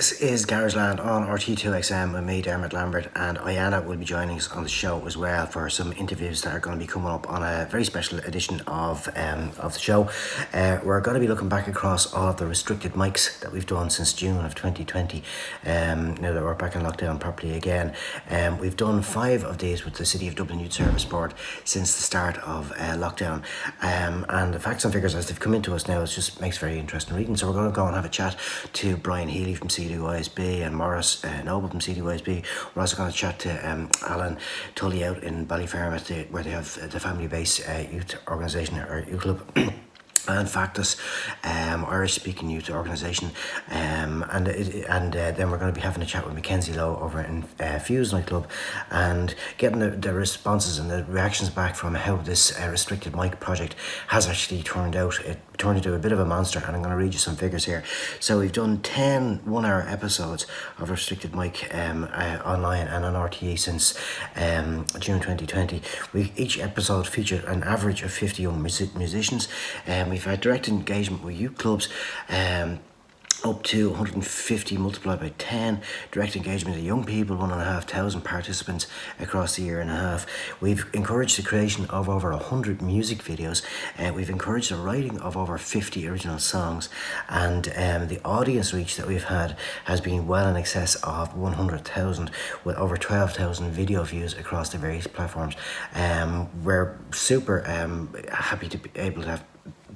This is Garageland on RT2XM with me, Dermot Lambert, and Ayanna will be joining us on the show as well for some interviews that are going to be coming up on a very special edition of the show. We're going to be looking back across all of the restricted mics that we've done since June of 2020, now that we're back in lockdown properly again. We've done 5 of these with the City of Dublin Youth Service Board since the start of lockdown, and the facts and figures as they've come into us now, it just makes very interesting reading. So we're going to go and have a chat to Brian Healy from CDYSB and Morris Noble from CDYSB. We're also going to chat to Alan Tully out in Ballyfermot, where they have the family-based youth organisation or youth club. And Factus, Irish-speaking youth organisation, and then we're going to be having a chat with Mackenzie Lowe over in Fuse nightclub, and getting the responses and the reactions back from how this restricted mic project has actually turned out. It turned into a bit of a monster, and I'm going to read you some figures here. So we've done 10 one-hour episodes of restricted mic online and on RTE since June 2020. Each episode featured an average of 50 young musicians. We've had direct engagement with youth clubs, up to 150 multiplied by 10, direct engagement with young people, 1,500 participants across the year and a half. We've encouraged the creation of over 100 music videos. We've encouraged the writing of over 50 original songs, and the audience reach that we've had has been well in excess of 100,000, with over 12,000 video views across the various platforms. We're super happy to be able to have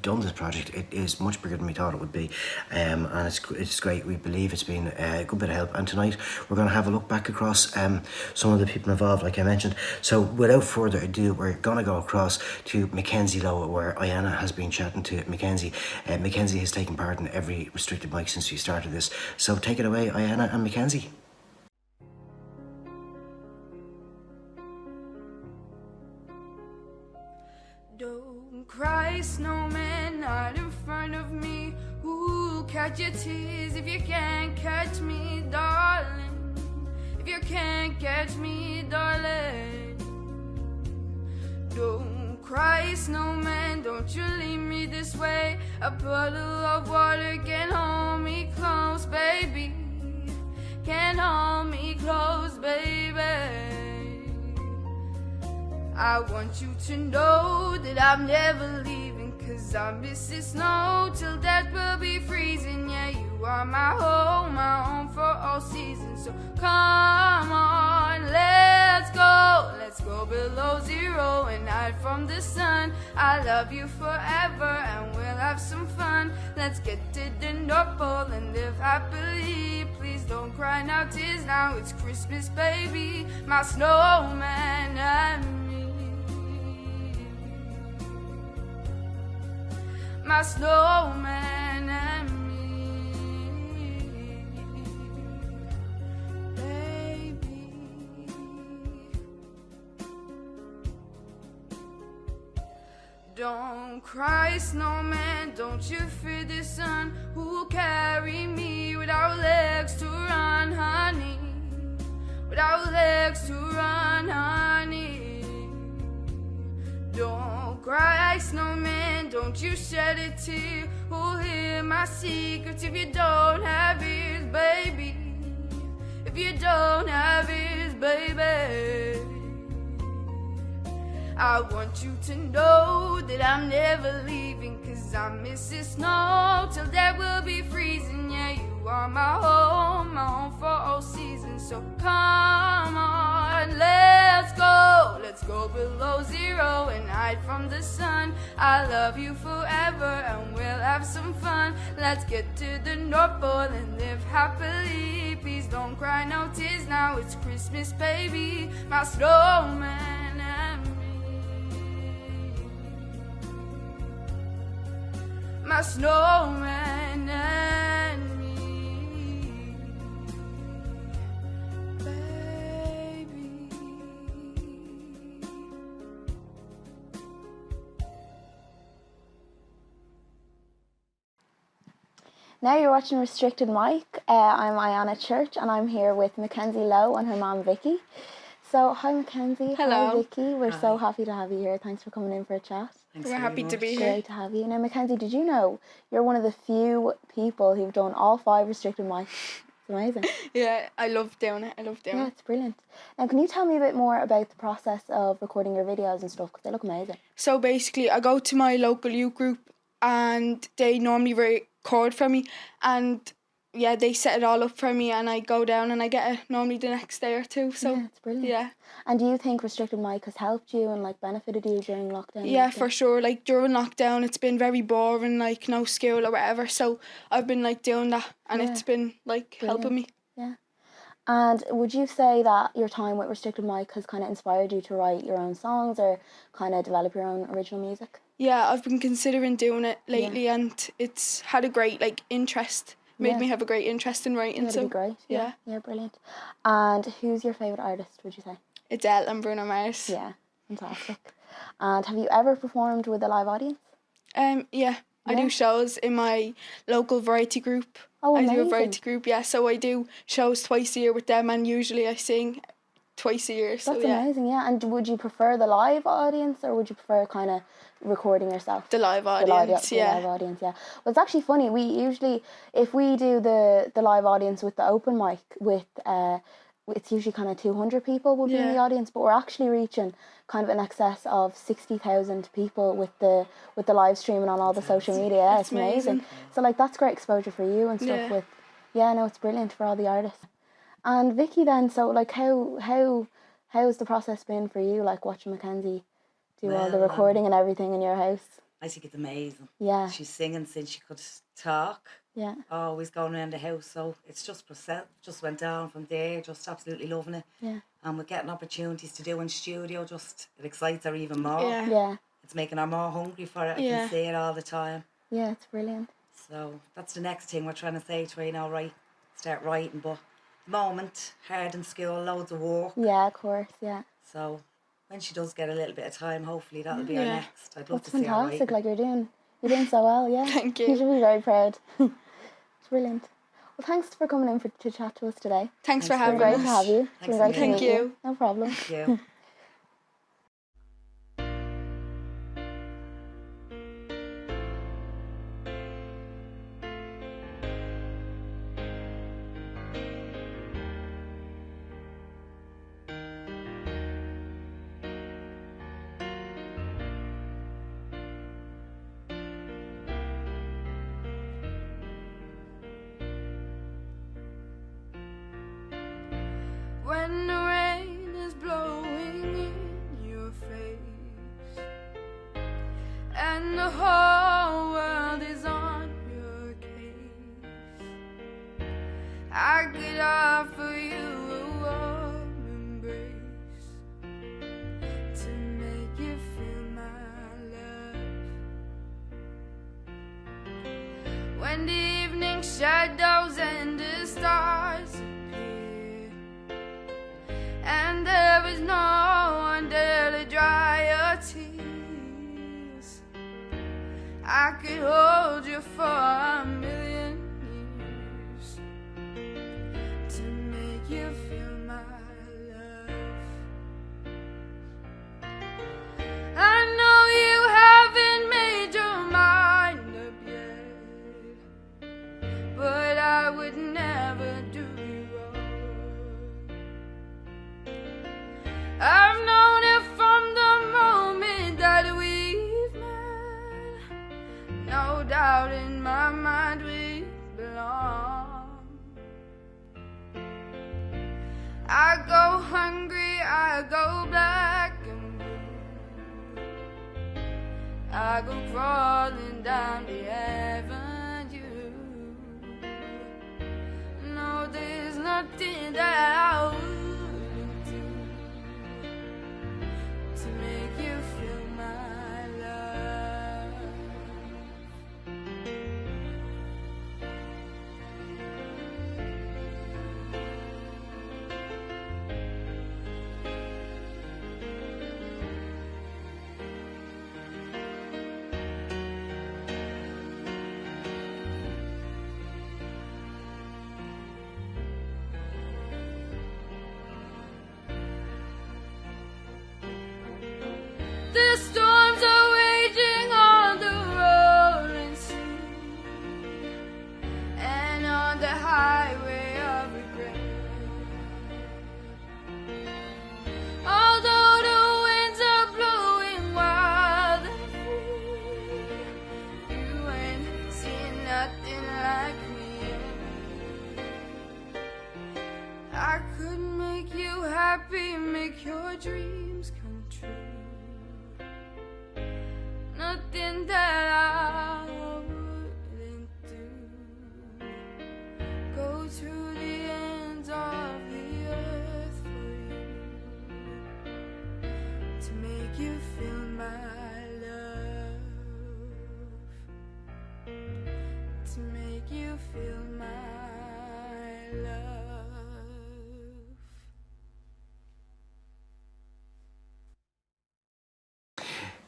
done this project. It is much bigger than we thought it would be, and it's great. We believe it's been a good bit of help, and tonight we're going to have a look back across some of the people involved, like I mentioned. So without further ado, we're going to go across to Mackenzie Lowe, where Ayanna has been chatting to Mackenzie. Mackenzie has taken part in every restricted mic since we started this, so take it away, Ayanna and Mackenzie. Don't cry, snowman, not in front of me. Ooh, catch your tears if you can't catch me, darling. If you can't catch me, darling. Don't cry, snowman, don't you leave me this way. A bottle of water can hold me close, baby. Can hold me close, baby. I want you to know that I'm never leaving, 'cause I miss the snow till death will be freezing. Yeah, you are my home for all seasons. So come on, let's go below zero and hide from the sun. I love you forever and we'll have some fun. Let's get to the North Pole and live happily. Please don't cry now, 'tis now, it's Christmas, baby. My snowman and me. My snowman and me, baby. Don't cry, snowman, don't you fear the sun. Who'll carry me without legs to run, honey? Without legs to run, honey. Don't cry, snowman, don't you shed a tear. Who'll hear my secrets if you don't have ears, baby? If you don't have ears, baby. I want you to know that I'm never leaving, 'cause I miss the snow till there will be freezing. Yeah, you are my home for all seasons. So come on, let's go below zero and hide from the sun. I love you forever and we'll have some fun. Let's get to the North Pole and live happily. Please don't cry, no tears now, it's Christmas, baby. My snowman and me. My snowman and me. Now you're watching Restricted Mic. I'm Ayanna Church and I'm here with Mackenzie Lowe and her mum Vicky. So hi Mackenzie. Hello. Hi Vicky. We're Hi. so happy to have you here. Thanks for coming in for a chat. Thanks We're happy to be here. Great to have you. Now Mackenzie, did you know you're one of the few people who've done all 5 Restricted Mics amazing. Yeah, I love doing it. Yeah, it's brilliant. Now, can you tell me a bit more about the process of recording your videos and stuff? Because they look amazing. So basically, I go to my local youth group and they normally record for me, and yeah, they set it all up for me, and I go down and I get it normally the next day or two. So yeah, it's brilliant. Yeah. And do you think restricted mic has helped you and like benefited you during lockdown? Yeah, for sure. Like during lockdown, it's been very boring, like no school or whatever. So I've been like doing that, and it's been like helping me. Yeah. And would you say that your time with restricted mic has kind of inspired you to write your own songs or kind of develop your own original music? Yeah, I've been considering doing it lately, and it's had a great like interest. Made me have a great interest in writing. That'd be great. Yeah, brilliant. And who's your favourite artist, would you say? Adele and Bruno Mars. Yeah, fantastic. And have you ever performed with a live audience? Yeah. I do shows in my local variety group. Oh, amazing. I do a variety group, yeah. So I do shows twice a year with them, and usually I sing twice a year. So that's amazing, yeah. And would you prefer the live audience or would you prefer kind of recording yourself? The live audience, the live audience, yeah. Well, it's actually funny. We usually, if we do the live audience with the open mic, with it's usually kind of 200 people will be in the audience, but we're actually reaching kind of in excess of 60,000 people with the live streaming on all the social media. Yeah, it's amazing. So like that's great exposure for you and stuff with. Yeah, no, it's brilliant for all the artists. And Vicky, then, so like how has the process been for you? Like watching Mackenzie do all the recording and everything in your house. I think it's amazing. Yeah. She's singing since she could talk. Yeah. Always going around the house, so it's just just went down from there, just absolutely loving it. Yeah. And we're getting opportunities to do in studio, it excites her even more. Yeah. Yeah. It's making her more hungry for it. I can see it all the time. Yeah, it's brilliant. So that's the next thing we're trying to say to her, start writing, but at the moment, hard in school, loads of work. Yeah, of course, yeah. So when she does get a little bit of time, hopefully that'll be our next. I'd love That's to see her fantastic, writing. like you're doing so well, yeah. Thank you. You should be very proud. It's brilliant. Well, thanks for coming in to chat to us today. Thanks for It's having been us. great to have you. It's been great to Thank meet you. No problem. Thank you. When the rain is blowing in your face and the whole world is on your case, I could offer you a warm embrace to make you feel my love. When the evening shadows and the stars appear and there is no one there to dry your tears, I could hold you for a million years to make you feel my love. I know you haven't made your mind up yet, but I would never do you wrong. I've known it from the moment that we've met. No doubt in my mind we belong. I go hungry, I go black and blue. I go crawling down the avenue. No, there's nothing that I wouldn't do to make you feel my love.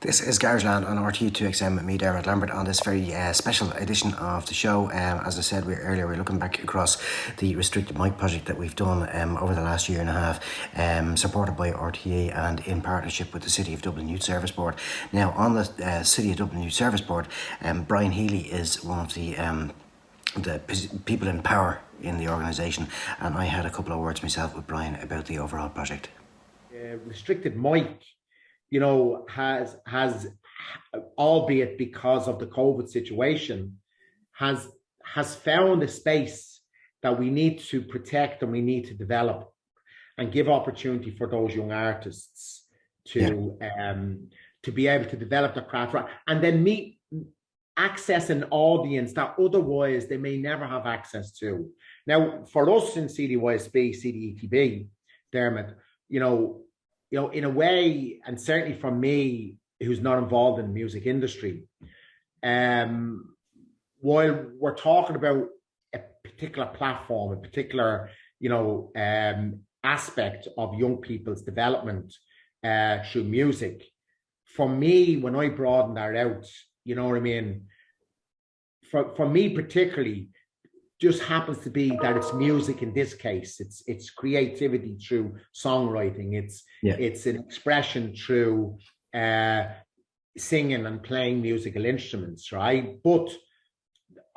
This is Garageland on RT2XM with me, Dermot Lambert, on this very special edition of the show. As I said earlier, we're looking back across the Restricted Mic project that we've done over the last year and a half, supported by RTE and in partnership with the City of Dublin Youth Service Board. Now, on the City of Dublin Youth Service Board, Brian Healy is one of the people in power in the organisation, and I had a couple of words myself with Brian about the overall project. Restricted Mic, you know, has albeit because of the COVID situation, has found a space that we need to protect and we need to develop and give opportunity for those young artists to be able to develop their craft and then access an audience that otherwise they may never have access to. Now, for us in CDYSB, CDETB, Dermot, you know, in a way, and certainly for me, who's not involved in the music industry, while we're talking about a particular platform, a particular, aspect of young people's development through music, for me, when I broaden that out, you know what I mean? For me particularly, just happens to be that it's music in this case. It's creativity through songwriting. It's an expression through singing and playing musical instruments, right? But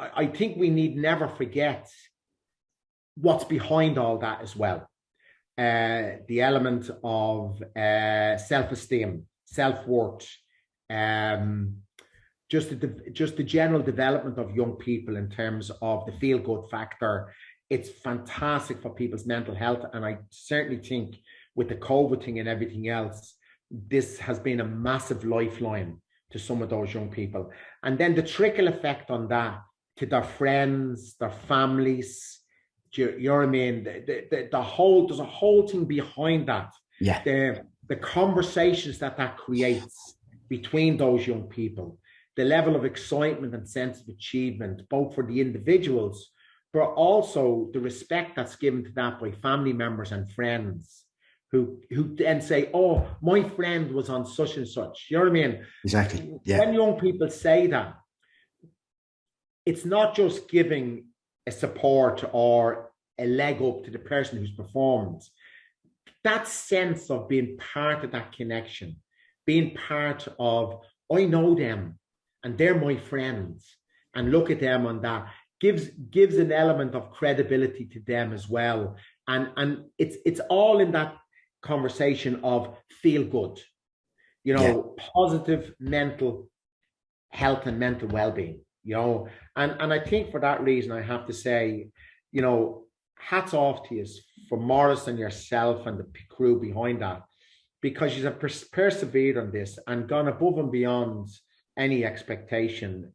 I think we need never forget what's behind all that as well. The element of self-esteem, self-worth, just the general development of young people in terms of the feel-good factor. It's fantastic for people's mental health. And I certainly think with the COVID thing and everything else, this has been a massive lifeline to some of those young people. And then the trickle effect on that to their friends, their families, you know what I mean? There's a whole thing behind that. Yeah. The conversations that creates between those young people, the level of excitement and sense of achievement, both for the individuals, but also the respect that's given to that by family members and friends who then say, oh, my friend was on such and such. You know what I mean? Exactly. Yeah. When young people say that, it's not just giving a support or a leg up to the person who's performed. That sense of being part of that connection, being part of, I know them, and they're my friends, and look at them on that, gives an element of credibility to them as well. And it's all in that conversation of feel good, positive mental health and mental well-being, and I think for that reason I have to say, hats off to you for Morris and yourself and the crew behind that, because you have persevered on this and gone above and beyond any expectation.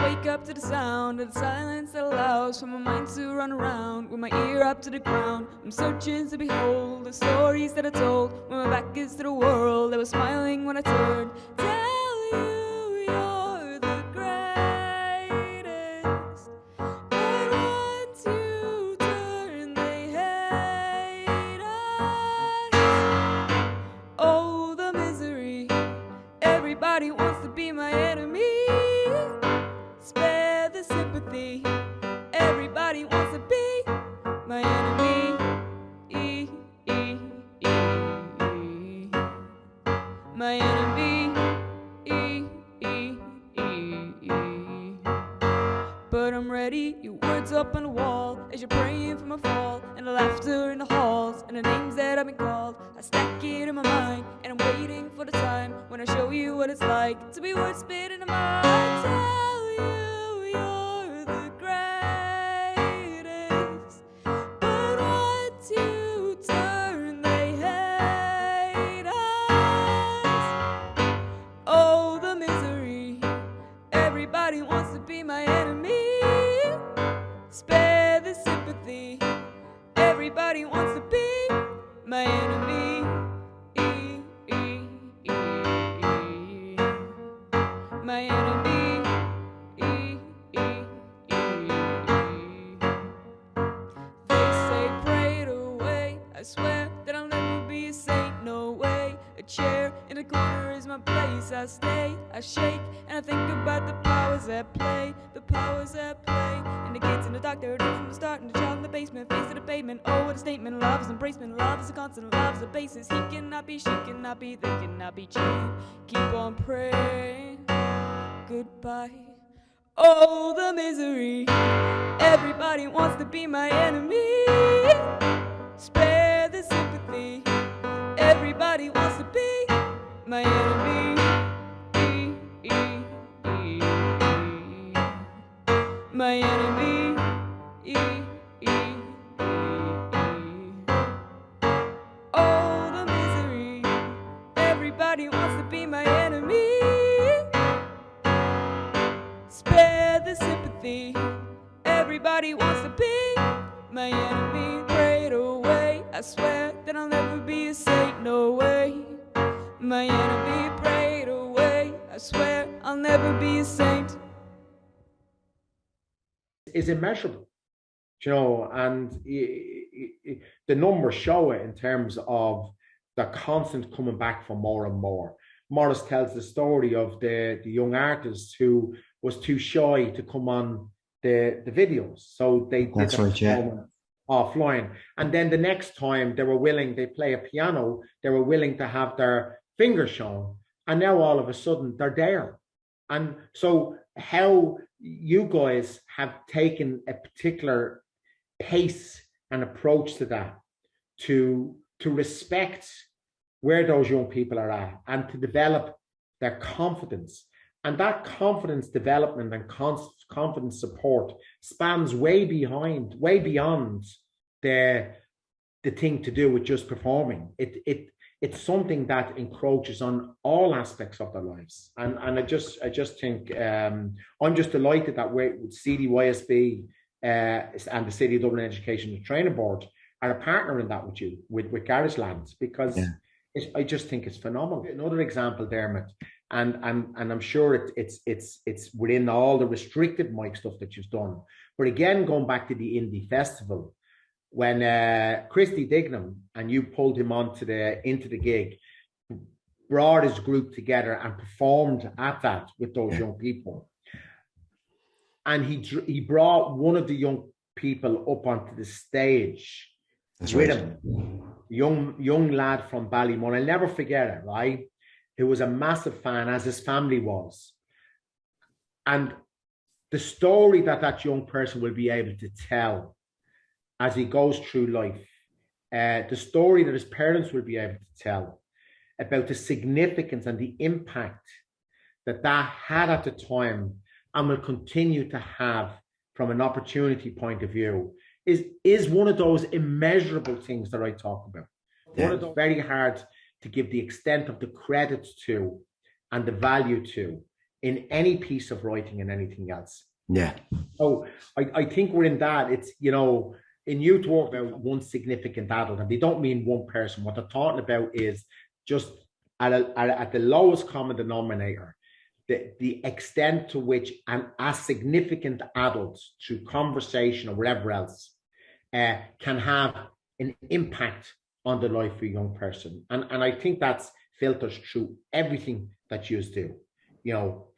Wake up to the sound of the silence that allows for my mind to run around with my ear up to the ground. I'm searching to behold the stories that I told when my back is to the world. I was smiling when I turned. Tell you you're the greatest, but once you turn they hate us. Oh, the misery, everybody wants to be my enemy. Spare the sympathy, everybody wants to be my enemy. My enemy. But I'm ready, your words up on the wall as you're praying for my fall, and the laughter in the halls and the names that I've been called. I stack it in my mind and I'm waiting for the time when I show you what it's like to be words spit in the mind. Tell you you're the greatest, but once you turn they hate us. Oh, the misery, everybody wants to be my enemy. Spare the sympathy, everybody wants to be my enemy. My enemy. I stay, I shake, and I think about the powers at play, the powers at play. And the kids and the doctor, from the start, and the child in the basement, face to the pavement. Oh, what a statement! Love is embracement, love is a constant, love is a basis. He cannot be, she cannot be, they cannot be chained. Keep on praying. Goodbye. Oh, the misery. Everybody wants to be my enemy. Spare the sympathy. Everybody wants to be my enemy. My enemy. Oh, the misery. Everybody wants to be my enemy. Spare the sympathy. Everybody wants to be my enemy. Pray it away. I swear that I'll never be a saint. No way. My enemy, pray it away. I swear I'll never be a saint. Is immeasurable, and the numbers show it in terms of the constant coming back for more and more. Morris tells the story of the young artist who was too shy to come on the videos, so they did the performance offline. And then the next time they play a piano, they were willing to have their fingers shown, and now all of a sudden they're there. And so how you guys have taken a particular pace and approach to that, to respect where those young people are at and to develop their confidence. And that confidence development and confidence support spans way beyond the thing to do with just performing. It's something that encroaches on all aspects of their lives. And I just think I'm just delighted that with CDYSB and the City of Dublin Education and Training Board are a partner in that with you, with Garageland, because I just think it's phenomenal. Another example, Dermot, and I'm sure it's within all the restricted mic stuff that you've done. But again, going back to the Indie Festival, when Christy Dignam and you pulled him into the gig, brought his group together and performed at that with those young people, and he brought one of the young people up onto the stage with him, young lad from Ballymun. I'll never forget it, right? Who was a massive fan, as his family was, and the story that young person will be able to tell as he goes through life, the story that his parents will be able to tell about the significance and the impact that had at the time and will continue to have from an opportunity point of view is one of those immeasurable things that I talk about. One of those very hard to give the extent of the credits to and the value to in any piece of writing and anything else. Yeah. So I think we're in that. It's, in youth work about one significant adult, and they don't mean one person. What they're talking about is just at the lowest common denominator, the extent to which a significant adult through conversation or whatever else can have an impact on the life of a young person. And I think that filters through everything that you do,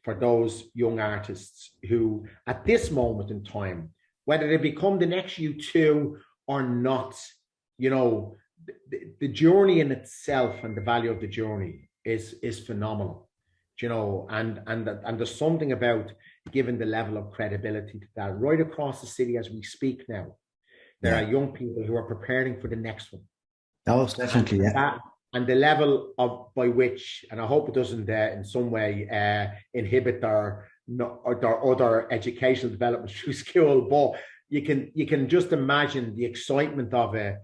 for those young artists who at this moment in time, whether they become the next U2 or not, the journey in itself and the value of the journey is phenomenal, and there's something about giving the level of credibility to that right across the city as we speak now. There are young people who are preparing for the next one. Oh, definitely, and the level of by which, and I hope it doesn't in some way inhibit their other educational development through school, but you can just imagine the excitement of it,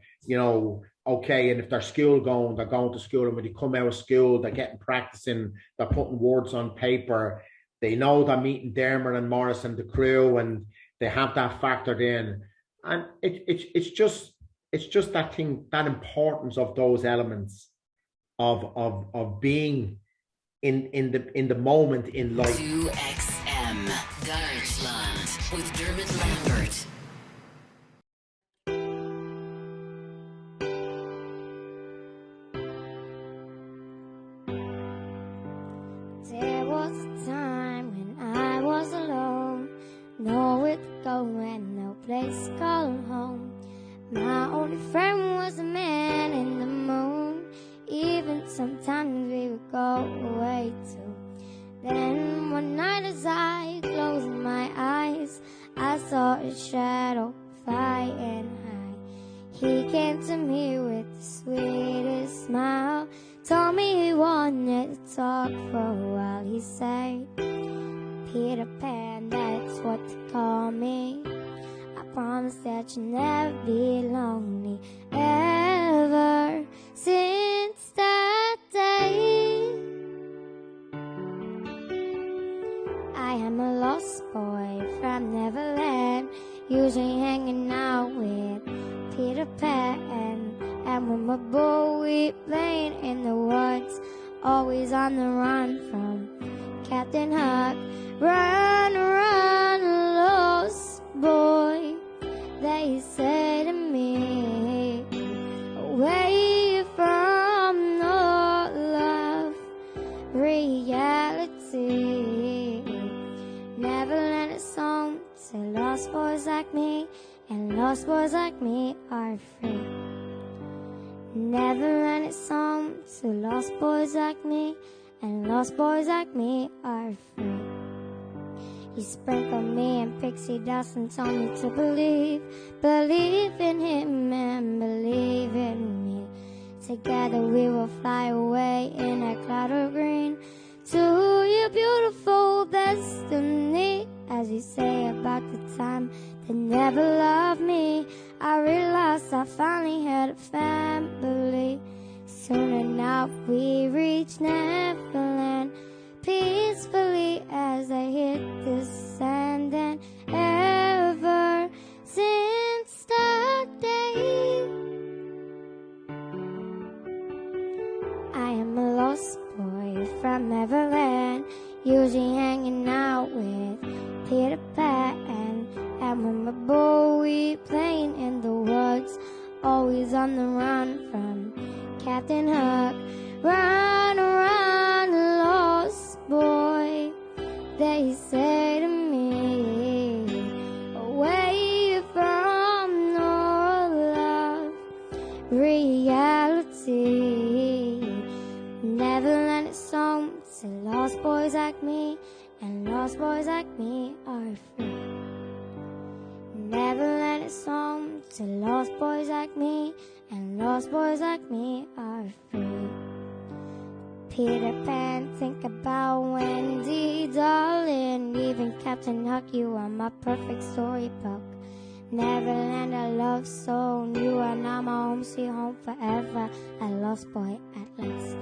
okay, and if they're going to school, and when they come out of school, they're getting practicing, they're putting words on paper, they know they're meeting Dermot and Morris and the crew, and they have that factored in, and it's just that thing, that importance of those elements of being in the moment in life. 2XM Garageland with Dermot Lambert. just call home. My only friend was a man in the moon. Even sometimes we would go away too. Then one night as I closed my eyes, I saw a shadow flying high. He came to me with the sweetest smile, told me he wanted to talk for a while. He said, Peter Pan, that's what they call me. I promise that you'll never be lonely. Ever since that day, I am a lost boy from Neverland, usually hanging out with Peter Pan. And when we're both playing in the woods, always on the run from Captain Hook. Run, run, lost boy, they say to me, away from all love, reality. Neverland is home to lost boys like me, and lost boys like me are free. Neverland is home to lost boys like me, and lost boys like me are free. He sprinkled me in pixie dust and told me to believe in him and believe in me. Together we will fly away in a cloud of green to your beautiful destiny. As you say about the time that never loved me, I realized I finally had a family. Soon enough we reach Neverland, peacefully as I hit the sand. And ever since that day, I am a lost boy from Neverland, usually hanging out with Peter Pan. And when we're both playing in the woods, always on the run from Captain Hook. Run, run, lost boy, they say to me, away from all love, reality. Neverland is home to lost boys like me, and lost boys like me are free. Neverland is home to lost boys like me, and lost boys like me are free. Peter Pan, think about Wendy, darling. Even Captain Hook, you are my perfect storybook. Neverland, I love so you are now my home, sweet home forever. A lost boy at last.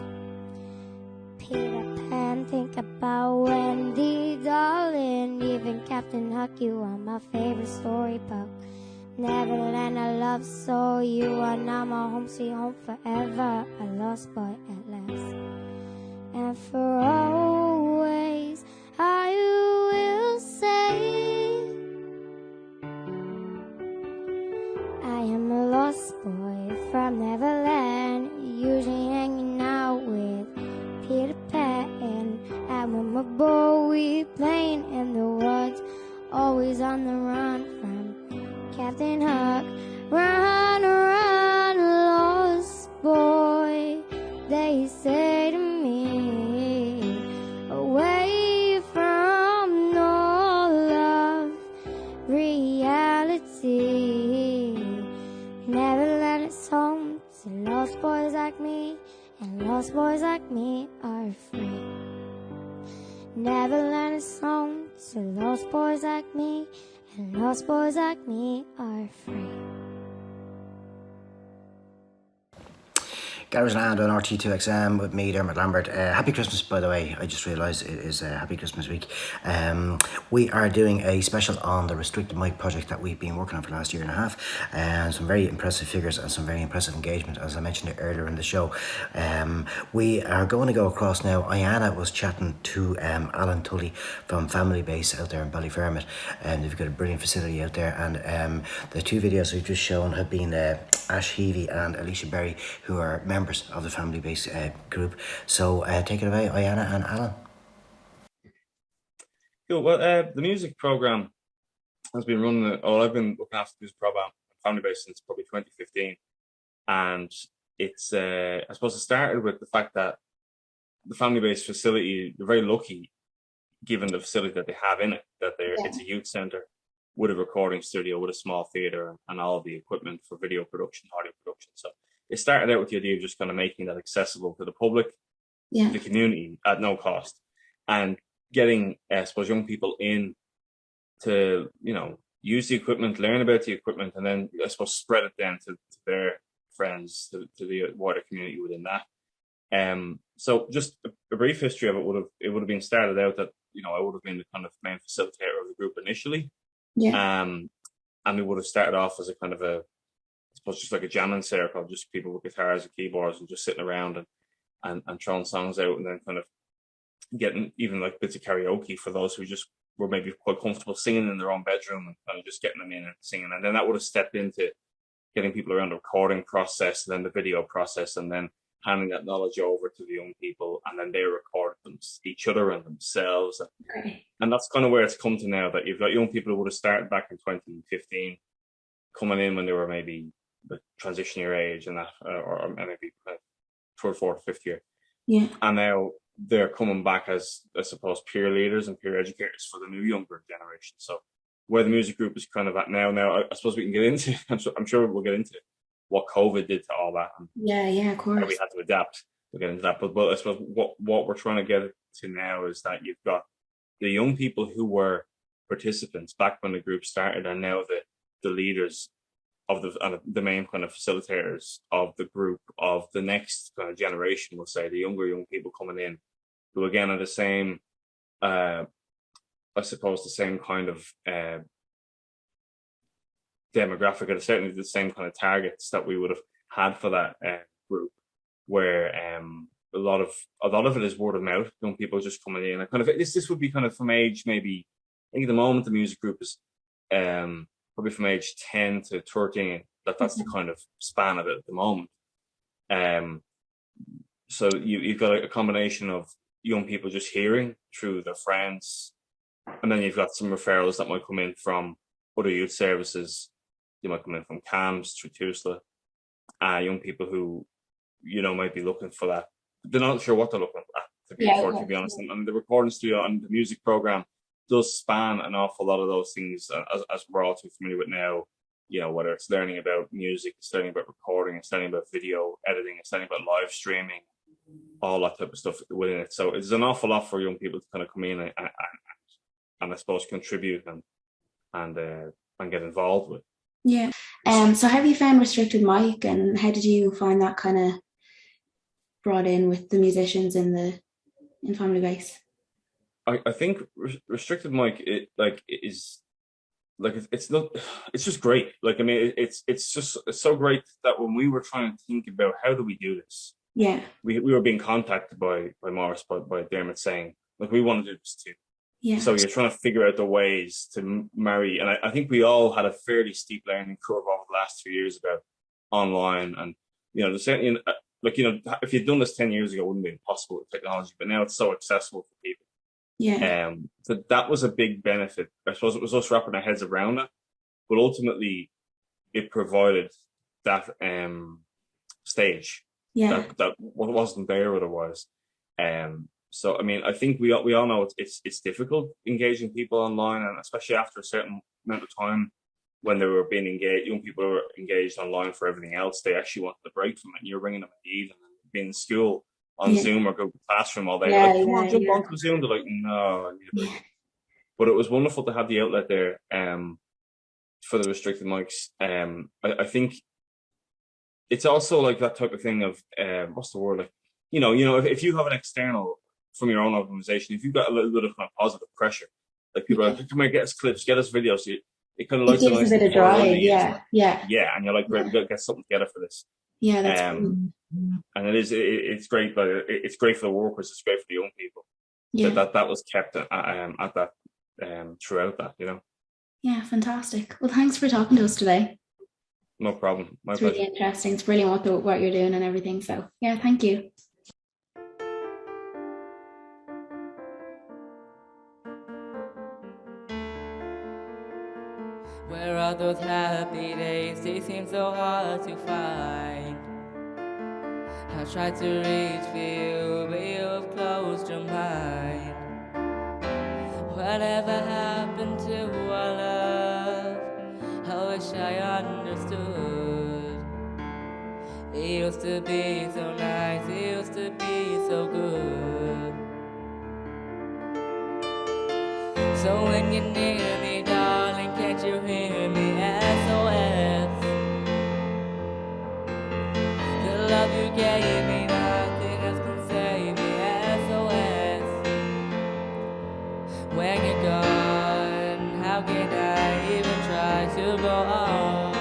Peter Pan, think about Wendy, darling. Even Captain Hook, you are my favorite storybook. Neverland, I love so you are now my home, sweet home forever. A lost boy at last. And for always I will say, I am a lost boy from Neverland, usually hanging out with Peter Pan. And when we're both playing in the woods, always on the run from Captain Hook. Run, run, lost boy, they say to me, away from all love, reality. Neverland is home to lost boys like me, and lost boys like me are free. Neverland is home to lost boys like me, and lost boys like me are free. Garageland on RT2XM with me, Dermot Lambert. Happy Christmas, by the way. I just realised it is Happy Christmas week. We are doing a special on the Restricted Mic project that we've been working on for the last year and a half. And some very impressive figures and some very impressive engagement, as I mentioned earlier in the show. We are going to go across now. Ayanna was chatting to Alan Tully from Family Base out there in Ballyfermot. And they've got a brilliant facility out there. And the two videos we've just shown have been Ash Heavey and Alicia Berry, who are members of the Family Base group. So take it away, Ayanna and Alan. Cool. Well, the music program has been running. I've been looking after this program, Family Base, since probably 2015, and it's I suppose it started with the fact that the Family Base facility, they're very lucky, given the facility that they have in it, that it's a youth centre with a recording studio, with a small theatre, and all the equipment for video production, audio production. So it started out with the idea of just kind of making that accessible to the public, to the community at no cost, and getting, I suppose, young people in to, use the equipment, learn about the equipment, and then, I suppose, spread it then to their friends, to the wider community within that. So just a brief history of it would have been started out that, I would have been the kind of main facilitator of the group initially. And we would have started off as a kind of I suppose, just like a jamming circle, just people with guitars and keyboards and just sitting around and throwing songs out, and then kind of getting even like bits of karaoke for those who just were maybe quite comfortable singing in their own bedroom, and kind of just getting them in and singing. And then that would have stepped into getting people around the recording process, and then the video process, and then handing that knowledge over to the young people, and then they record each other and themselves. And that's kind of where it's come to now, that you've got young people who would have started back in 2015, coming in when they were maybe the transition year age and that, or maybe third, fourth, fifth year. And now they're coming back as, I suppose, peer leaders and peer educators for the new younger generation. So where the music group is kind of at now, I suppose we can get into, I'm sure we'll get into what COVID did to all that. And of course. we had to adapt. We'll get into that. But I suppose what we're trying to get to now is that you've got the young people who were participants back when the group started, and now the leaders of the main kind of facilitators of the group, of the next kind of generation, we'll say, the younger young people coming in, who again are the same, I suppose, the same kind of demographic, or certainly the same kind of targets that we would have had for that group, where a lot of it is word of mouth, young people just coming in, and kind of this would be kind of from age, maybe, I think at the moment the music group is probably from age 10 to 13. That's the kind of span of it at the moment. So you've got a combination of young people just hearing through their friends, and then you've got some referrals that might come in from other youth services. You might come in from CAMS, through TUSLA, young people who, might be looking for that. They're not sure what they're looking at, to be honest. And the recording studio and the music program does span an awful lot of those things, as we're all too familiar with now. Whether it's learning about music, it's learning about recording, it's learning about video editing, it's learning about live streaming, all that type of stuff within it. So it's an awful lot for young people to kind of come in and I suppose contribute and get involved with. So have you found Restricted Mic, and how did you find that kind of brought in with the musicians in Family Base? I think Restricted Mic, it's just great. It's so great that when we were trying to think about how do we do this, we were being contacted by Morris, by Dermot, saying, look, we want to do this too. So you're trying to figure out the ways to marry, and I think we all had a fairly steep learning curve over the last 2 years about online, and if you'd done this 10 years ago, it wouldn't be possible with technology, but now it's so accessible for people. So that was a big benefit. I suppose it was us wrapping our heads around it, but ultimately it provided that stage that wasn't there otherwise. So I mean, I think we all know it's difficult engaging people online, and especially after a certain amount of time when they were being engaged, young people were engaged online for everything else. They actually wanted a break from it. And you're ringing them in the evening, and being in school on Zoom or Google Classroom all day. Come on, jump onto Zoom. They're like, no, I need a break. But it was wonderful to have the outlet there for the Restricted Mics. I think it's also like that type of thing of what's the word? Like, if you have an external from your own organization, if you've got a little bit of kind of positive pressure, like people are like, come here, get us clips, get us videos. It kind of lights a nice bit of drive, and you're like, great, we've got to get something together for this. That's cool. And it's great, but it's great for the workers, it's great for the young people. That was kept at that throughout that, Fantastic. Well, thanks for talking to us today. No problem. It's really interesting. It's brilliant what you're doing and everything. So thank you. Where are those happy days? They seem so hard to find. I tried to reach for you, but you've closed your mind. Whatever happened to our love? I wish I understood. It used to be so nice, it used to be so good. So when you're near me, darling, can't you hear me? SOS. The love you gave me, nothing else can save me. SOS. When you're gone, how can I even try to go on?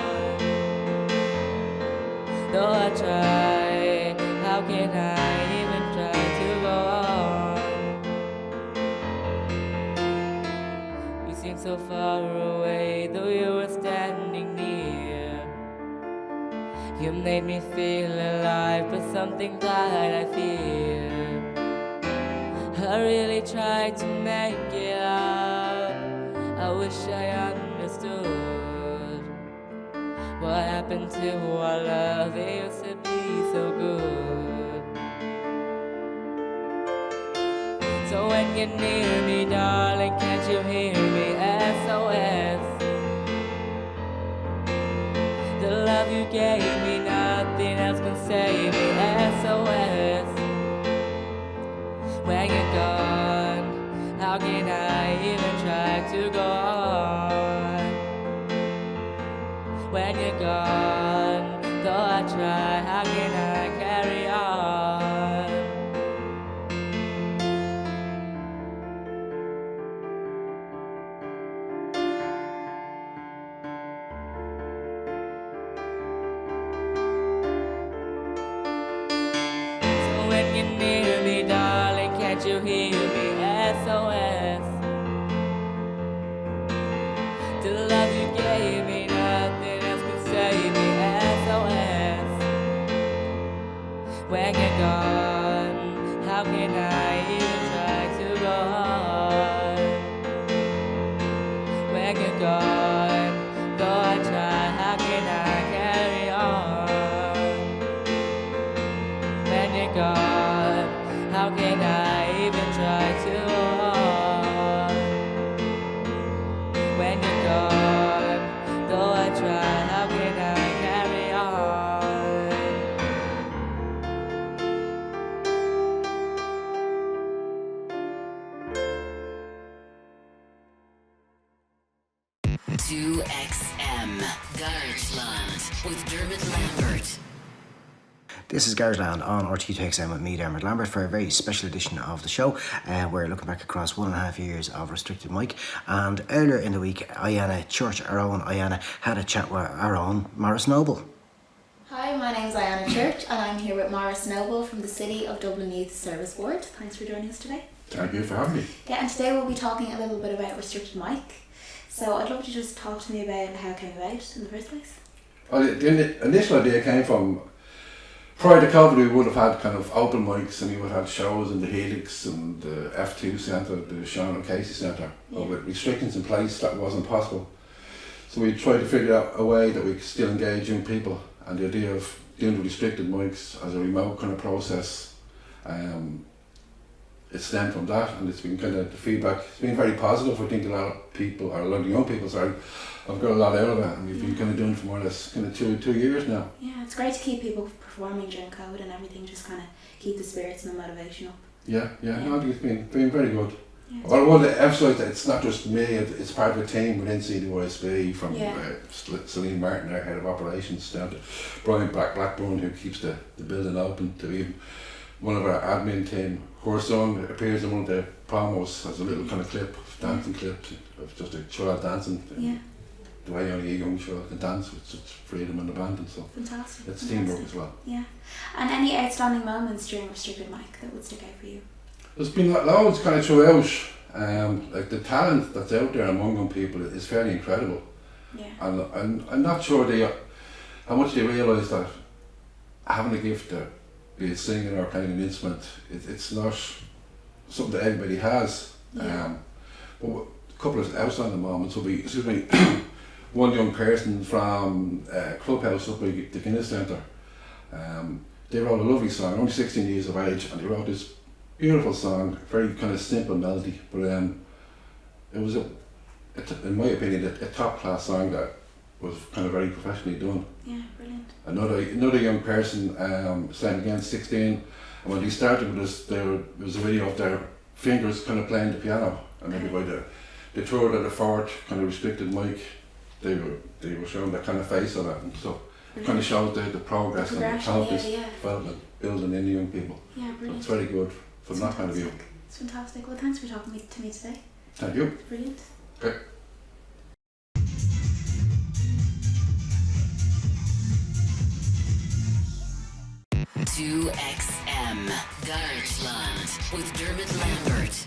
Though I try, how can I even try to go on? You seem so far away, though you were standing near. You made me feel alive, but something died, I fear. I really tried to make it up. I wish I understood. What happened to our love? It used to be so good. So when you're near me, darling, can't you hear me? SOS. The love you gave me, nothing else can save me. SOS. When you're gone, how can I even try to go on? When you're gone, though I try, how can I carry on? So when you're near me, darling, can't you hear me? SOS. The love you gave me, nothing else can save me. SOS. When you're gone, how can I even try to go on? When you're gone, though I try, how can I carry on? When you're gone, how can I even try to go on? When you're gone, though I try, how can I carry on? 2XM Garageland with Dermot Lambert. This is Garageland on RT2XM with me, Dermot Lambert, for a very special edition of the show. We're looking back across 1.5 years of Restricted Mic. And earlier in the week, Ayanna Church, our own Ayanna, had a chat with our own Maurice Noble. Hi, my name's Ayanna Church and I'm here with Maurice Noble from the City of Dublin Youth Service Board. Thanks for joining us today. Thank you for having me. Yeah, and today we'll be talking a little bit about Restricted Mic. So I'd love to just talk to me about how it came about in the first place. Well, the initial idea came from, prior to COVID, we would have had kind of open mics and we would have had shows in the Helix and the F2 Centre, the Sean and Casey Centre. Yeah. But with restrictions in place, that wasn't possible. So we tried to figure out a way that we could still engage young people, and the idea of doing the restricted mics as a remote kind of process, it stemmed from that, and it's been kind of, the feedback, it's been very positive. I think a lot of people, or a lot of young people, sorry, have got a lot out of it, and we've been kind of doing it for more or less kind of two years now. Yeah, it's great to keep people performing during COVID and everything, just kind of keep the spirits and the motivation up. Yeah. No, I think it's been very good. Yeah, Well, I want to emphasise that it's not just me, it's part of a team within CDYSB, from Celine Martin, our head of operations, down to Brian Blackburn, who keeps the building open, to even one of our admin team. Her song appears in one of the promos as a little kind of clip, dancing clip of just a child dancing. The way only a young child can dance with such freedom and abandon. So fantastic. It's teamwork as well. Yeah. And any outstanding moments during Restricted Mic that would stick out for you? There's been loads kind of throughout. Like the talent that's out there among young people is fairly incredible. Yeah. And I'm not sure how much they realise that having a gift to be it singing or playing an instrument, it's not something that everybody has. Yeah. But a couple of outstanding moments will be, one young person from Clubhouse up by the Guinness Centre. They wrote a lovely song, only 16 years of age, and they wrote this beautiful song, very kind of simple melody, but it was, in my opinion, a top class song that was kind of very professionally done. Yeah, brilliant. Another young person, same again, 16, and when they started with us, there was a video of their fingers kind of playing the piano, and maybe by the third or the fourth kind of restricted mic, they were showing that kind of face on it, and so it kind of shows the progress and the talent development building in the young people. Yeah, brilliant. So it's very good from that point of view. It's fantastic. Well, thanks for talking to me today. Thank you. Brilliant. Okay. XM Garageland with Dermot Lambert.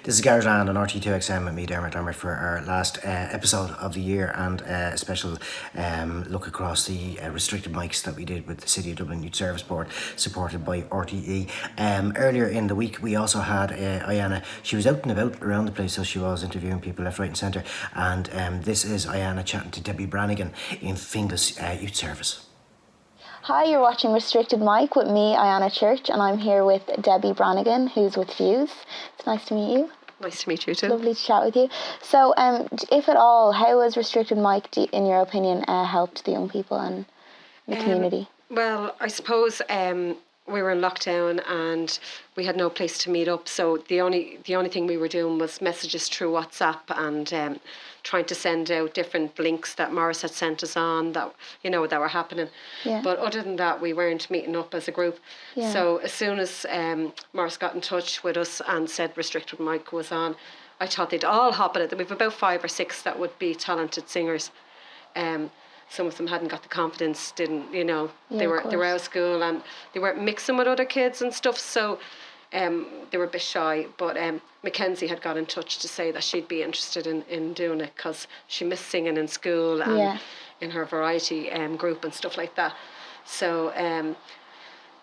This is Garageland on RT2XM with me, Dermot Lambert, for our last episode of the year, and a special look across the restricted mics that we did with the City of Dublin Youth Service Board, supported by RTE. Earlier in the week, we also had Ayanna. She was out and about around the place, so she was interviewing people left, right and centre. And this is Ayanna chatting to Debbie Brannigan in Finglas Youth Service. Hi, you're watching Restricted Mic with me, Ayanna Church, and I'm here with Debbie Brannigan, who's with Fuse. It's nice to meet you. Nice to meet you too. Lovely to chat with you. So, if at all, how has Restricted Mic, in your opinion, helped the young people and the community? Well, I suppose we were in lockdown and we had no place to meet up, so the only thing we were doing was messages through WhatsApp and trying to send out different links that Morris had sent us on that that were happening. Yeah. But other than that, we weren't meeting up as a group. Yeah. So as soon as Morris got in touch with us and said Restricted Mic was on, I thought they'd all hop at it. We've about 5 or 6 that would be talented singers. Some of them hadn't got the confidence, didn't, you know, Yeah, they of were out of school and they weren't mixing with other kids and stuff, so they were a bit shy. But Mackenzie had got in touch to say that she'd be interested in doing it because she missed singing in school and in her variety group and stuff like that. So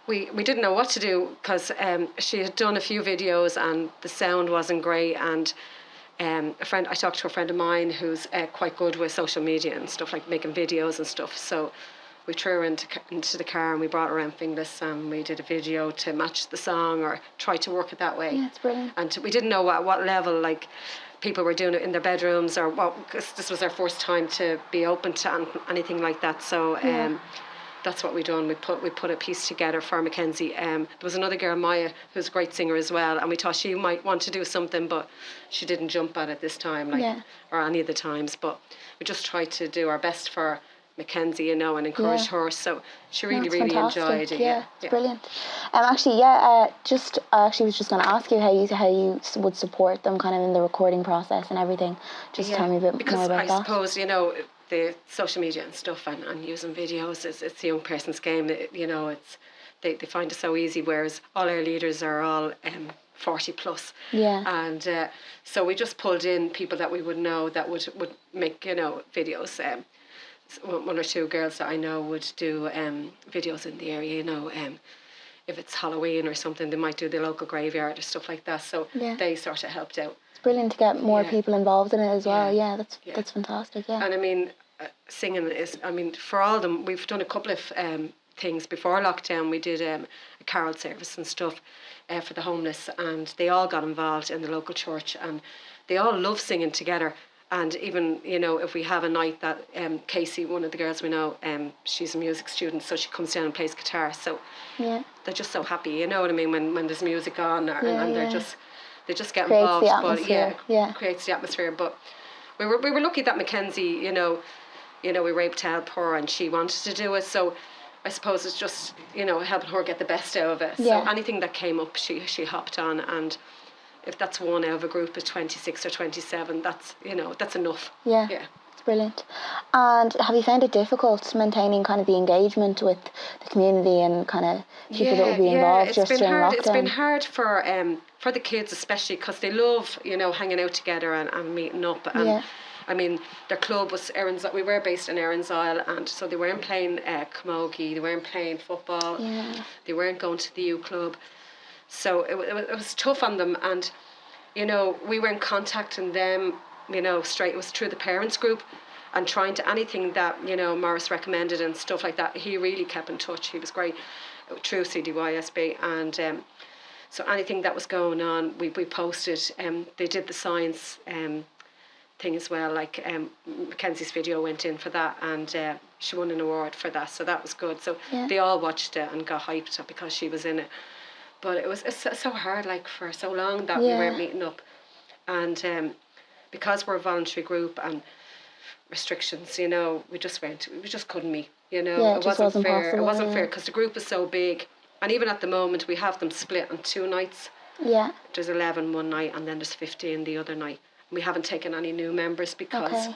we didn't know what to do because she had done a few videos and the sound wasn't great, and I talked to a friend of mine who's quite good with social media and stuff, like making videos and stuff. So we threw her into the car and we brought her around Finglas and we did a video to match the song or try to work it that way. Yeah, it's brilliant. And we didn't know what level, like, people were doing it in their bedrooms or what, because this was our first time to be open to anything like that. So that's what we done. We put a piece together for Mackenzie. There was another girl, Maya, who's a great singer as well, and we thought she might want to do something, but she didn't jump at it this time, or any of the times. But we just tried to do our best for Mackenzie, you know, and encourage her. So she really fantastic. enjoyed it. Yeah, it's brilliant. I actually was just going to ask you how you would support them kind of in the recording process and everything. Just tell me a bit more about that. I suppose, you know, the social media and stuff and using videos, it's the young person's game. You know, they find it so easy, whereas all our leaders are all 40 plus. Yeah. And so we just pulled in people that we would know that would make, you know, videos. One or two girls that I know would do videos in the area, you know, if it's Halloween or something, they might do the local graveyard or stuff like that. So they sort of helped out. It's brilliant to get more people involved in it as well. Yeah, that's fantastic. Yeah. And I mean, singing is, I mean, for all of them, we've done a couple of things before lockdown. We did a carol service and stuff for the homeless, and they all got involved in the local church, and they all love singing together. And even, you know, if we have a night that Casey, one of the girls we know, she's a music student, so she comes down and plays guitar. So they're just so happy, you know what I mean, when there's music on, and they just get involved. But creates the atmosphere. But we were lucky that Mackenzie, you know, we were able to help her, and she wanted to do it. So I suppose it's just, you know, helping her get the best out of it. So anything that came up, she hopped on, and if that's one out of a group of 26 or 27, that's, you know, that's enough. Yeah. It's brilliant. And have you found it difficult maintaining kind of the engagement with the community and kind of people that will be involved just during lockdown? It's been hard for the kids, especially because they love, you know, hanging out together and meeting up. And I mean, their club was we were based in Erinsisle, and so they weren't playing camogie, they weren't playing football, they weren't going to the U club. So it was tough on them, and, you know, we weren't contacting them, you know, straight. It was through the parents group and trying to anything that, you know, Morris recommended and stuff like that. He really kept in touch. He was great through CDYSB, and so anything that was going on, we posted. They did the science thing as well, like Mackenzie's video went in for that, and she won an award for that, so that was good. So they all watched it and got hyped up because she was in it. But it's so hard, like, for so long that we weren't meeting up, and because we're a voluntary group and restrictions, you know, we just couldn't meet. You know, it wasn't fair. Possible, it wasn't fair because the group is so big, and even at the moment we have them split on 2 nights. Yeah. There's 11 one night, and then there's 15 the other night. We haven't taken any new members because.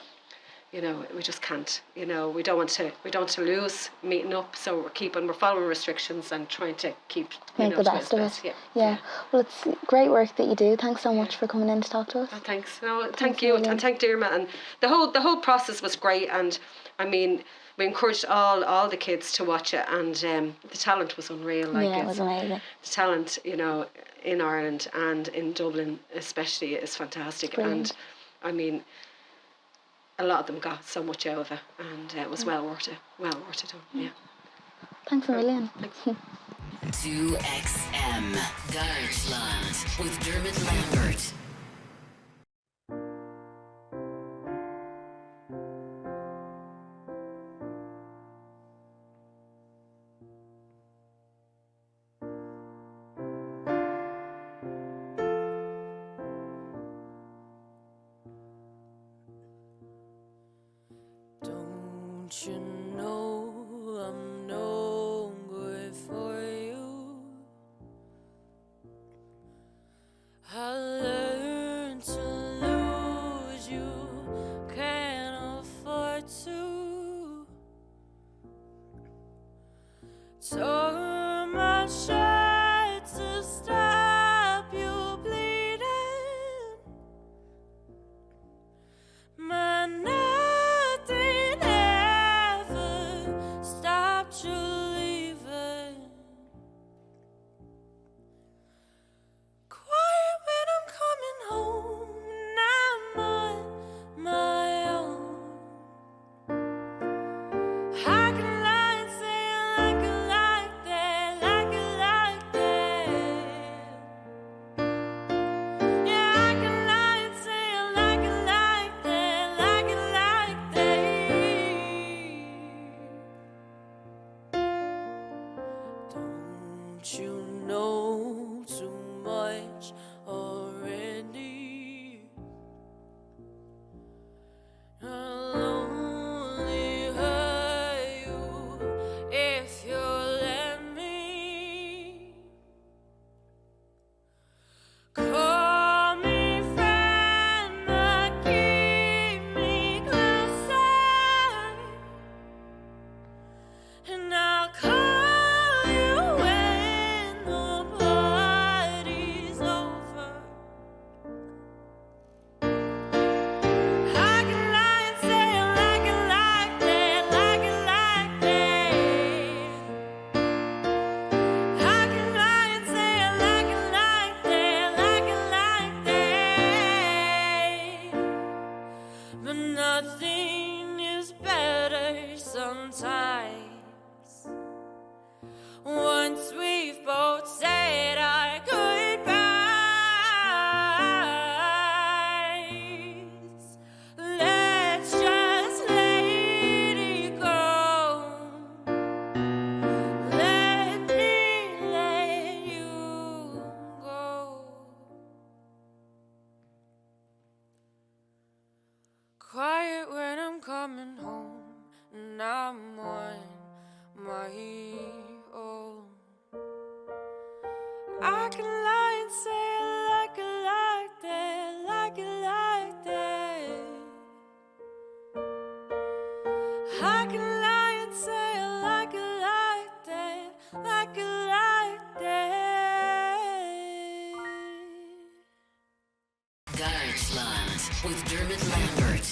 You know, we just can't. You know, we don't want to lose meeting up. So we're following restrictions and trying to make the best of it. Yeah. Well, it's great work that you do. Thanks so much for coming in to talk to us. Oh, thanks. No, thank you, and thank Dermot. And the whole process was great. And I mean, we encouraged all the kids to watch it, and the talent was unreal. Like, it was amazing. The talent, you know, in Ireland and in Dublin especially is fantastic. And I mean, a lot of them got so much out of it, and it was well worth it. Well worth it. Yeah. Thanks a million. 2XM Garageland with Dermot Lambert. Don't you know I'm no good for you? I learned to lose you, can't afford to. Tore my shirt to stop you bleeding. My nothing ever stopped you leaving. Quiet when I'm coming home and I'm on my own. I can lie and say I like it like that, like it like that. Yeah, I can lie and say I like it like that, like it like that. Don't you know too much already? I'll only hurt you if you let me. Call me friend, but keep me closer. And I'll call you when the party's over. I can lie and say I like it like that, like it like that. I can lie and say I like it like that, like it like that. But nothing is better sometimes. Once we've both said our goodbyes, let's just let it go. Let me let you go. Quiet when I'm coming home and I'm on my own. I can lie and say I like it like that, like it like that. I can lie and say I like it like that, like it like that. Garageland with Dermot Lambert.